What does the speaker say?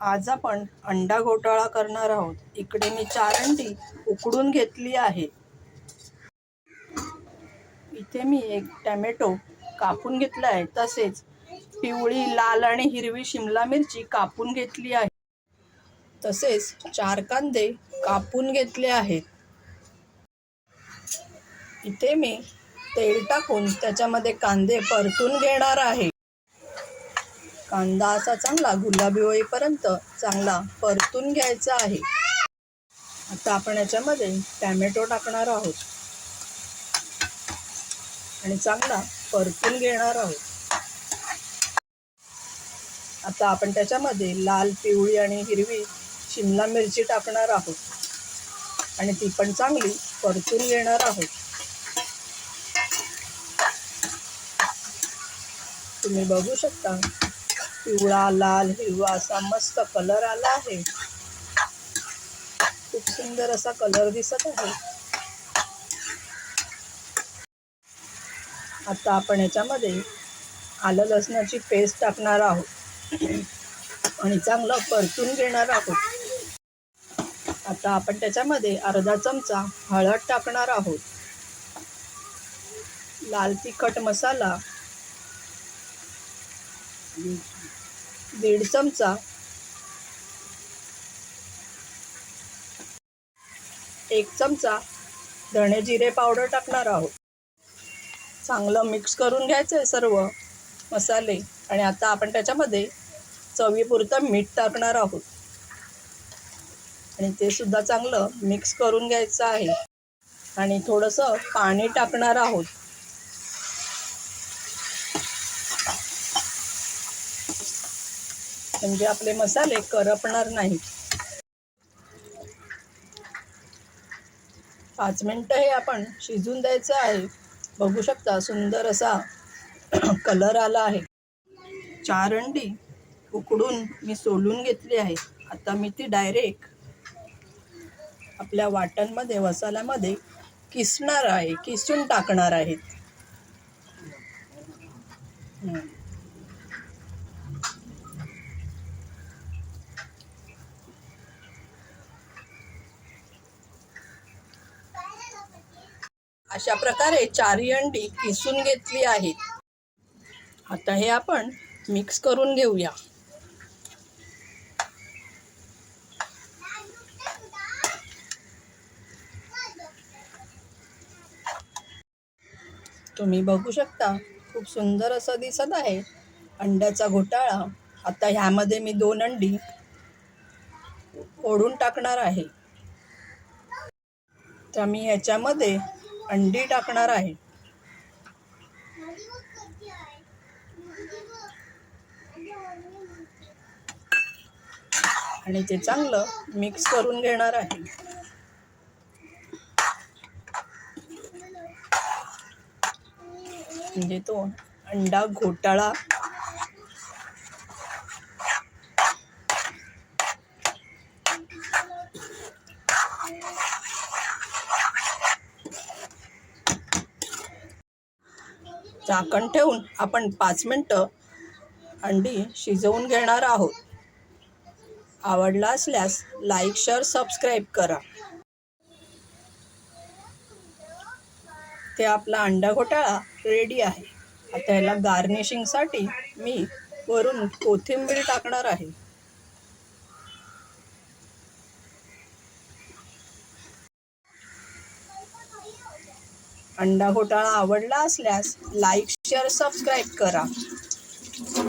आज आपण अंडा घोटाळा करणार आहोत। इकडे मी 4 अंडी उकडून घेतली आहे। इथे मी एक टोमॅटो कापून घेतला आहे, तसेच पिवळी, लाल आणि हिरवी शिमला मिरची कापून घेतली आहे। तसेच 4 कांदे कापून घेतले आहेत। इथे मी तेल टाकून त्याच्यामध्ये कांदे परतून घेणार आहे। कांदा असा चांगला गुलाबी होईपर्यंत चांगला परतून घ्यायचा आहे। आता आपण याच्यामध्ये टोमॅटो टाकणार आहोत आणि चांगला परतून घेणार आहोत। आता आपण त्याच्यामध्ये लाल, पिवळी आणि हिरवी शिमला मिरची टाकणार आहोत आणि ती पण चांगली परतून घेणार आहोत। तुम्ही बघू शकता पिवळा, लाल, हिरवा असा मस्त कलर आला आहे। खूप सुंदर असा कलर दिसत आहे। आता आपण याच्यामध्ये आलं लसणाची पेस्ट टाकणार आहोत आणि चांगलं परतून घेणार आहोत। आता आपण त्याच्यामध्ये अर्धा चमचा हळद टाकणार आहोत, लाल तिखट मसाला 1.5 चमचा, 1 चमचा धणे जिरे पावडर टाकणार आहोत। चांगलं मिक्स करून घ्यायचं सर्व मसाले आणि आता आपण त्याच्यामध्ये चवीपुरतं मीठ टाकणार आहोत आणि ते सुद्धा चांगलं मिक्स करून घ्यायचं आहे आणि थोडंसं पाणी टाकणार आहोत। म्हणजे आपले मसाले करपणार नाहीत। 5 मिनिटं हे आपण शिजून द्यायचं आहे। बघू शकता सुंदर असा कलर आला आहे। 4 अंडी उकडून मी सोलून घेतली आहे। आता मी ती डायरेक्ट आपल्या वाटणमध्ये, मसाल्यामध्ये किसणार आहे, किसून टाकणार आहे। अशा प्रकारे 4 अंडी किसून घेतली आहेत। आता हे आपण मिक्स करून घेऊया। तुम्ही बघू शकता खूप सुंदर असं दिसत आहे अंड्याचा घोटाळा। आता ह्यामध्ये मी 2 अंडी फोडून टाकणार आहे। तर मी ह्याच्यामध्ये अंडी टाकणार आहे आणि ते चांगलं मिक्स करून घेणार आहे। म्हणजे तो अंडा घोटाळा झाकण ठेवून आपण 5 मिनिटं अंडी शिजवून घेणार आहोत। आवडला असल्यास लाईक, शेअर, सबस्क्राईब करा। ते आपला अंडा घोटाळा रेडी आहे। आता याला गार्निशिंगसाठी मी वरून कोथिंबीर टाकणार आहे। अंडा घोटाळा आवडला असल्यास लाईक, शेअर, सबस्क्राईब करा।